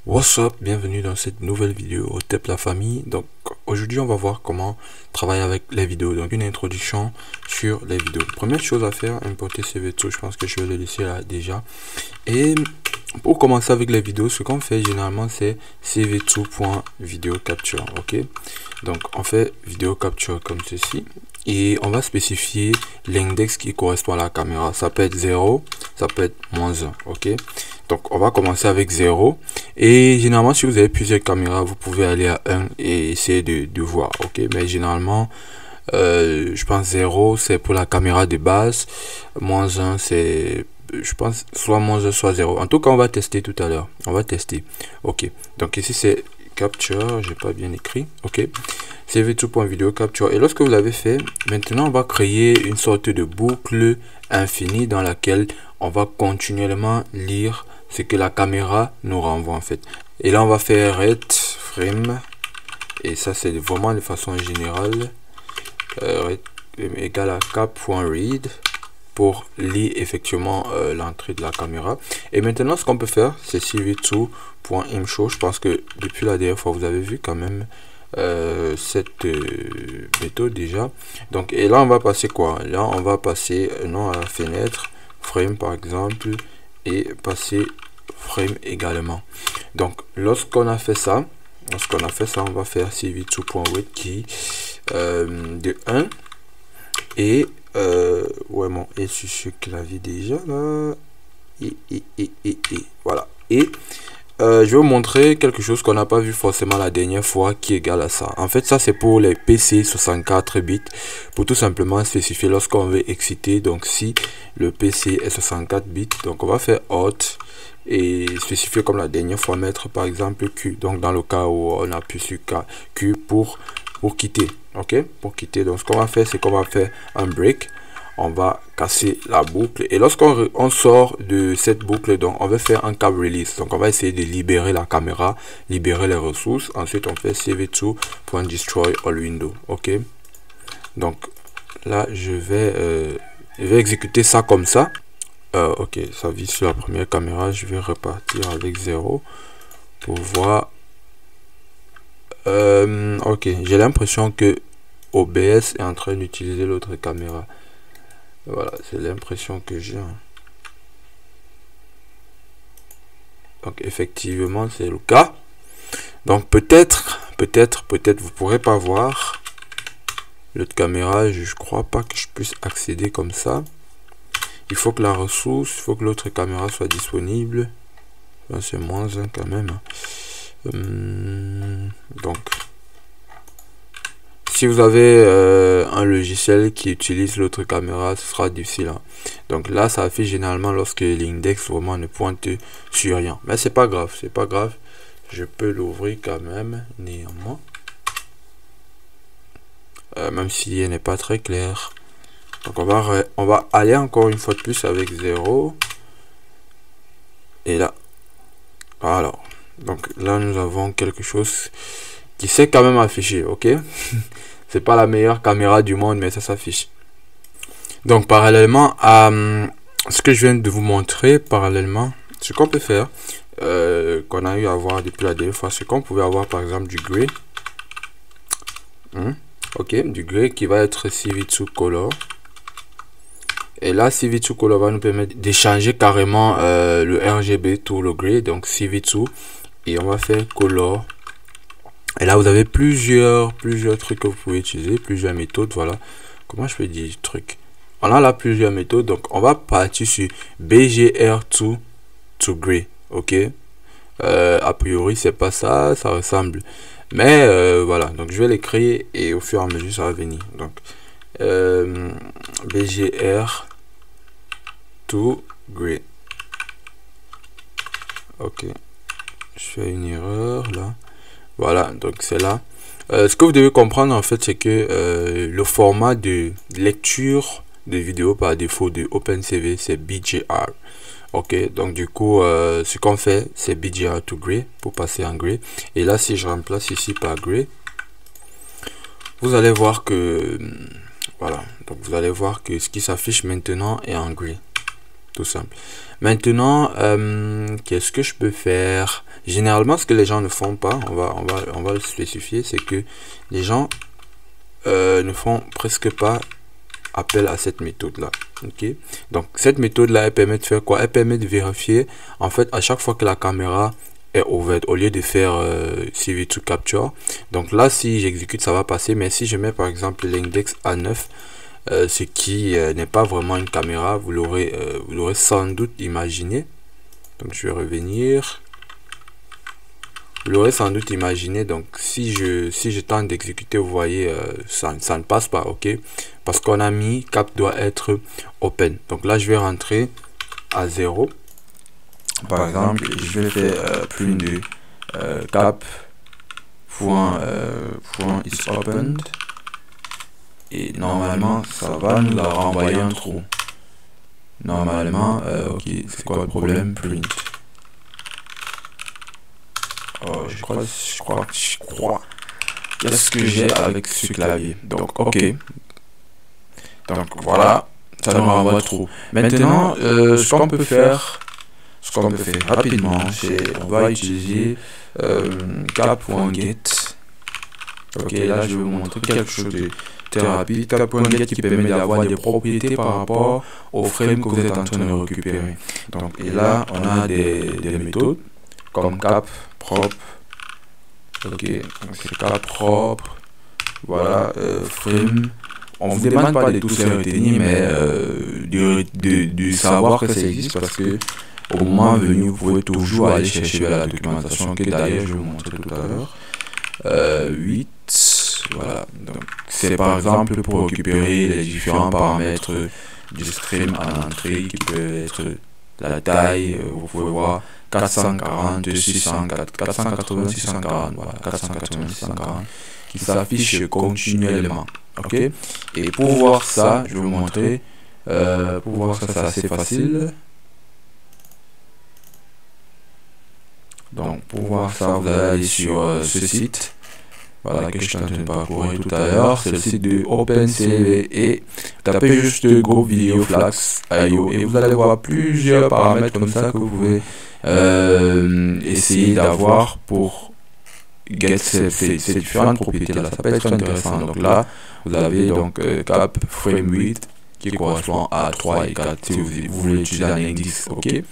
What's up, bienvenue dans cette nouvelle vidéo au TEP la famille. Donc aujourd'hui on va voir comment travailler avec les vidéos, donc une introduction sur les vidéos. Première chose à faire, importer CV2, je pense que je vais le laisser là déjà. Et pour commencer avec les vidéos, ce qu'on fait généralement c'est cv2.video capture, ok. Donc on fait vidéo capture comme ceci et on va spécifier l'index qui correspond à la caméra. Ça peut être 0, ça peut être -1, ok. Donc on va commencer avec 0 et généralement si vous avez plusieurs caméras vous pouvez aller à 1 et essayer de voir, ok. Mais généralement je pense 0 c'est pour la caméra de base, -1 c'est je pense soit -1 soit 0. En tout cas on va tester tout à l'heure, on va tester, ok. Donc ici c'est capture, j'ai pas bien écrit, ok. cv2.video capture, et lorsque vous l'avez fait, maintenant on va créer une sorte de boucle infinie dans laquelle on va continuellement lire ce que la caméra nous renvoie en fait. Et là on va faire read frame, et ça c'est vraiment de façon générale, read égale à cap.read pour lire effectivement l'entrée de la caméra. Et maintenant ce qu'on peut faire c'est cv2.imshow. Je pense que depuis la dernière fois vous avez vu quand même cette méthode déjà. Donc et là on va passer quoi, là on va passer non à la fenêtre frame par exemple et passer frame également. Donc lorsqu'on a fait ça, on va faire cv2.wait qui de 1 et ouais mon et sur ce clavier déjà là et voilà. Et je vais vous montrer quelque chose qu'on n'a pas vu forcément la dernière fois qui est égal à ça. En fait ça c'est pour les PC 64 bits, pour tout simplement spécifier lorsqu'on veut exciter. Donc si le PC est 64 bits, donc on va faire hot et spécifier comme la dernière fois, mettre par exemple Q, donc dans le cas où on appuie sur Q pour quitter, ok, pour quitter. Donc ce qu'on va faire c'est qu'on va faire un break, on va casser la boucle, et lorsqu'on sort de cette boucle, donc on va faire un cap release. Donc on va essayer de libérer la caméra, libérer les ressources. Ensuite on fait cv2.destroy all window, ok. Donc là je vais exécuter ça comme ça. Ok, ça vise sur la première caméra. Je vais repartir avec 0 pour voir. Ok, j'ai l'impression que OBS est en train d'utiliser l'autre caméra. Voilà, c'est l'impression que j'ai. Donc effectivement c'est le cas. Donc peut-être vous pourrez pas voir l'autre caméra. Je crois pas que je puisse accéder comme ça. Il faut que la ressource, il faut que l'autre caméra soit disponible. C'est -1 quand même. Donc si vous avez un logiciel qui utilise l'autre caméra, ce sera difficile, hein. Donc là ça affiche généralement lorsque l'index vraiment ne pointe sur rien, mais c'est pas grave, je peux l'ouvrir quand même néanmoins, même si elle n'est pas très claire. Donc on va aller encore une fois de plus avec 0 et là, alors donc là nous avons quelque chose qui s'est quand même affiché, ok. C'est pas la meilleure caméra du monde, mais ça s'affiche. Donc parallèlement à ce que je viens de vous montrer, parallèlement, ce qu'on peut faire, qu'on a eu à voir depuis la dernière fois, c'est qu'on pouvait avoir par exemple du gray, ok, du gray qui va être cv2 color. Et là cv2 color va nous permettre d'échanger carrément le RGB tout le gray. Donc cv2 et on va faire color. Et là vous avez plusieurs trucs que vous pouvez utiliser, plusieurs méthodes. Voilà, comment je peux dire truc, on a là plusieurs méthodes. Donc on va partir sur BGR2 to gray, ok. A priori c'est pas ça, ça ressemble, mais voilà. Donc je vais les créer et au fur et à mesure ça va venir. Donc BGR to gray, ok. Je fais une erreur là. Voilà, donc c'est là. Ce que vous devez comprendre en fait, c'est que le format de lecture de vidéo par défaut de OpenCV c'est BGR. Ok, donc du coup, ce qu'on fait c'est BGR to gray pour passer en gray. Et là, si je remplace ici par gray, vous allez voir que voilà. Donc vous allez voir que ce qui s'affiche maintenant est en gray. Tout simple. Maintenant, qu'est-ce que je peux faire? généralement, ce que les gens ne font pas, on va le spécifier, c'est que les gens ne font presque pas appel à cette méthode là. Ok, donc cette méthode là, elle permet de faire quoi? Elle permet de vérifier en fait à chaque fois que la caméra est ouverte, au lieu de faire CV2 capture. Donc là, si j'exécute, ça va passer, mais si je mets par exemple l'index à 9, ce qui n'est pas vraiment une caméra, vous l'aurez sans doute imaginé. Donc je vais revenir. Vous l'aurez sans doute imaginé. Donc si je tente d'exécuter, vous voyez, ça ne passe pas. Ok, parce qu'on a mis cap doit être open. Donc là, je vais rentrer à 0. Par exemple, je vais faire print de cap point is opened, et normalement ça va nous la renvoyer un trou. Normalement, ok, c'est quoi le problème? Print. Oh, je crois. Qu'est-ce que j'ai avec ce clavier? Donc, ok. Donc voilà, ça nous renvoie trop. Maintenant, ce qu'on peut faire rapidement, c'est on va utiliser cap.get. Ok, là je vais vous montrer quelque chose de très rapide. Cap.get qui permet d'avoir des propriétés par rapport au frame que vous êtes en train de récupérer. Donc, et là, on a des méthodes comme cap propre. Ok, c'est cap propre. Voilà, frame. On vous demande pas de tous les retenir, mais de savoir que ça existe, parce que au moment venu, vous pouvez toujours aller chercher la documentation que d'ailleurs je vais vous montrer tout à l'heure. 8, voilà. Donc c'est par exemple pour récupérer les différents paramètres du stream à l'entrée qui peut être la taille. Vous pouvez voir 440, 640, 480, 640, voilà, 480, 640 qui s'affiche continuellement. Ok, et pour voir ça, je vais vous montrer. Pour voir ça, c'est assez facile. Donc pour voir ça, vous allez aller sur ce site, voilà, que je suis en train de parcourir tout à l'heure. C'est le site de OpenCV, et tapez juste Group Video Flags.io et vous allez voir plusieurs paramètres comme ça que vous pouvez essayer d'avoir pour get ces différentes propriétés là. Ça peut être intéressant. Donc là, vous avez donc cap frame width qui correspond à 3 et 4 si vous voulez utiliser un indice. Ok.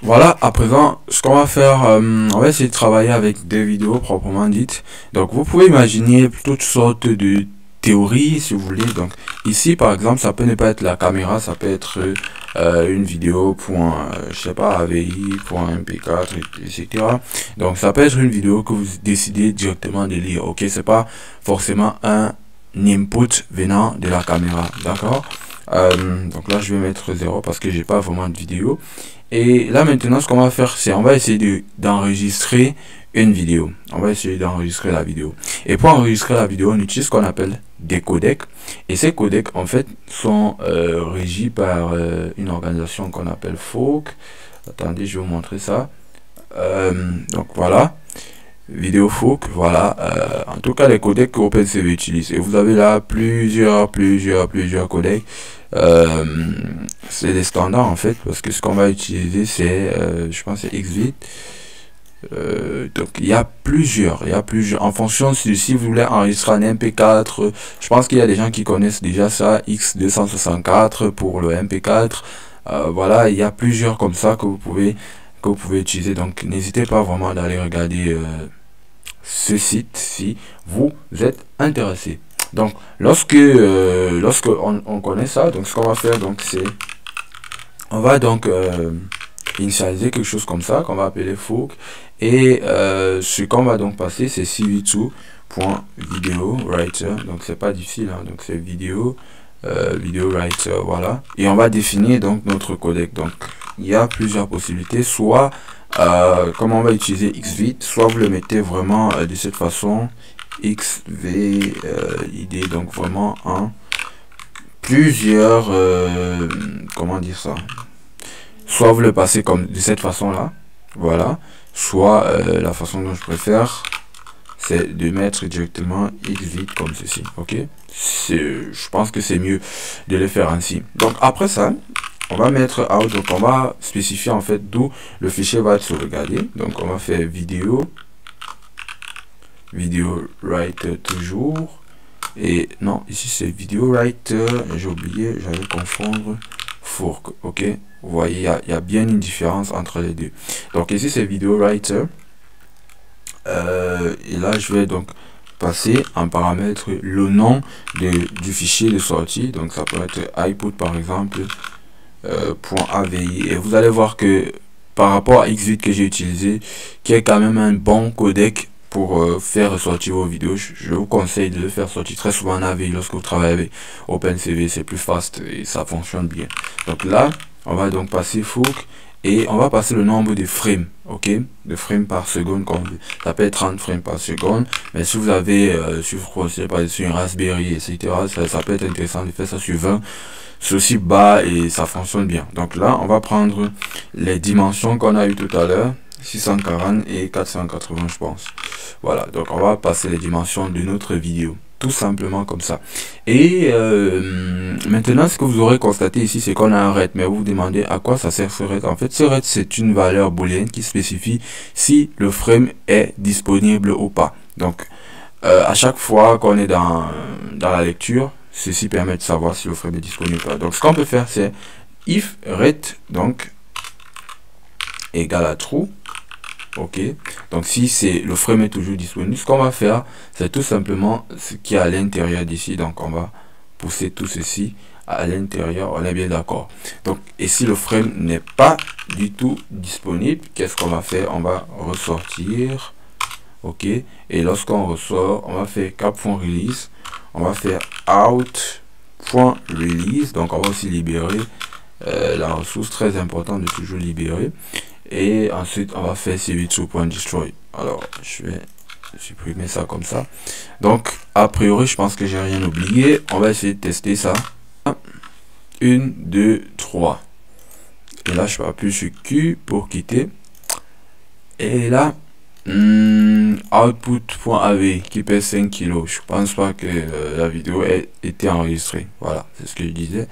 Voilà, à présent, ce qu'on va faire, on va essayer de travailler avec des vidéos proprement dites. Donc, vous pouvez imaginer toutes sortes de théories, si vous voulez. Donc, ici, par exemple, ça peut ne pas être la caméra, ça peut être une vidéo, je sais pas, AVI, .mp4, etc. Donc, ça peut être une vidéo que vous décidez directement de lire. Ok, c'est pas forcément un input venant de la caméra, d'accord? Donc là, je vais mettre 0 parce que j'ai pas vraiment de vidéo. Et là maintenant, ce qu'on va faire, c'est on va essayer d'enregistrer une vidéo. On va essayer d'enregistrer la vidéo. Et pour enregistrer la vidéo, on utilise ce qu'on appelle des codecs. Et ces codecs, en fait, sont régis par une organisation qu'on appelle FOC. Attendez, je vais vous montrer ça. Donc voilà, vidéo FOC, voilà. En tout cas, les codecs que OpenCV utilise. Et vous avez là plusieurs codecs. C'est des standards en fait, parce que ce qu'on va utiliser c'est je pense c'est XVID. Donc il y a plusieurs en fonction de si vous voulez enregistrer un MP4. Je pense qu'il y a des gens qui connaissent déjà ça, X264 pour le MP4. Voilà, il y a plusieurs comme ça que vous pouvez utiliser. Donc n'hésitez pas vraiment d'aller regarder ce site si vous êtes intéressé. Donc lorsque on connaît ça, donc ce qu'on va faire, donc c'est on va donc initialiser quelque chose comme ça qu'on va appeler FOC, et ce qu'on va donc passer c'est cv2.videowriter. donc c'est pas difficile, hein, donc c'est vidéo writer, voilà, et on va définir donc notre codec. Donc il y a plusieurs possibilités, soit comme on va utiliser XVID, soit vous le mettez vraiment de cette façon, XVID, donc vraiment en plusieurs comment dire ça, soit vous le passez comme de cette façon là, voilà, soit la façon dont je préfère c'est de mettre directement XVID comme ceci. Ok, je pense que c'est mieux de le faire ainsi. Donc après ça, on va mettre out, donc on va spécifier en fait d'où le fichier va être sauvegardé. Donc on va faire vidéo writer toujours, et non, ici c'est vidéo writer, j'ai oublié, j'allais confondre fork. Ok, vous voyez, il y a bien une différence entre les deux. Donc ici c'est vidéo writer, et là je vais donc passer en paramètre le nom du fichier de sortie. Donc ça peut être output par exemple .avi, et vous allez voir que par rapport à Xvid que j'ai utilisé, qui est quand même un bon codec pour faire ressortir vos vidéos, je vous conseille de le faire sortir très souvent en AVI lorsque vous travaillez avec OpenCV. C'est plus fast et ça fonctionne bien. Donc là on va donc passer fork, et on va passer le nombre de frames, ok, de frames par seconde. Comme ça peut être 30 frames par seconde, mais si vous avez sur une Raspberry, etc., ça peut être intéressant de faire ça sur 20. C'est aussi bas et ça fonctionne bien. Donc là on va prendre les dimensions qu'on a eu tout à l'heure, 640 et 480 je pense. Voilà, donc on va passer les dimensions de notre vidéo, tout simplement comme ça. Et maintenant, ce que vous aurez constaté ici, c'est qu'on a un ret, mais vous vous demandez à quoi ça sert ce ret. En fait, ce ret, c'est une valeur booléenne qui spécifie si le frame est disponible ou pas. Donc à chaque fois qu'on est dans la lecture, ceci permet de savoir si le frame est disponible ou pas. Donc ce qu'on peut faire, c'est if ret donc égale à true. Ok, donc si c'est le frame est toujours disponible, ce qu'on va faire, c'est tout simplement ce qui est à l'intérieur d'ici. Donc on va pousser tout ceci à l'intérieur, on est bien d'accord. Donc, et si le frame n'est pas du tout disponible, qu'est-ce qu'on va faire? On va ressortir. Ok, et lorsqu'on ressort, on va faire cap.release, on va faire out.release. Donc on va aussi libérer la ressource, très important de toujours libérer. Et ensuite on va faire cv2.destroy. Alors je vais supprimer ça comme ça. Donc a priori je pense que j'ai rien oublié. On va essayer de tester ça. 1 2 3, et là je peux appuyer sur Q pour quitter, et là output.av qui pèse 5 kg. Je pense pas que la vidéo ait été enregistrée. Voilà, c'est ce que je disais,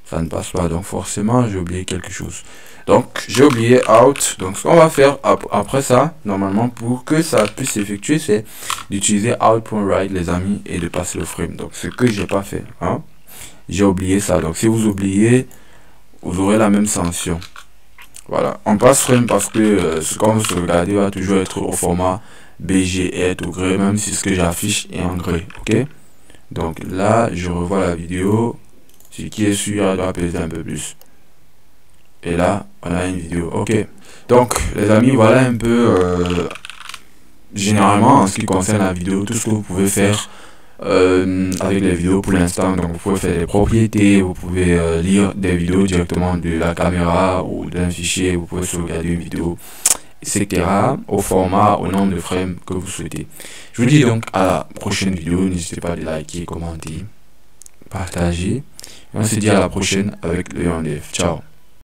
ça ne passe pas, donc forcément j'ai oublié quelque chose. Donc j'ai oublié out. Donc ce qu'on va faire après ça, normalement, pour que ça puisse s'effectuer, c'est d'utiliser out.write les amis et de passer le frame. Donc ce que j'ai pas fait, hein, j'ai oublié ça. Donc si vous oubliez, vous aurez la même sanction. Voilà, on passe frame parce que ce qu'on veut sauvegarder va toujours être au format BG ou gray, même si ce que j'affiche est en gray. Ok, donc là je revois la vidéo, ce qui est sûr doit peser un peu plus. Et là, on a une vidéo. Ok. Donc, les amis, voilà un peu généralement en ce qui concerne la vidéo, tout ce que vous pouvez faire avec les vidéos pour l'instant. Donc, vous pouvez faire des propriétés, vous pouvez lire des vidéos directement de la caméra ou d'un fichier, vous pouvez sauvegarder une vidéo, etc. au format, au nombre de frames que vous souhaitez. Je vous dis donc à la prochaine vidéo. N'hésitez pas à liker, commenter, partager. On se dit à la prochaine avec Léon Dev. Ciao.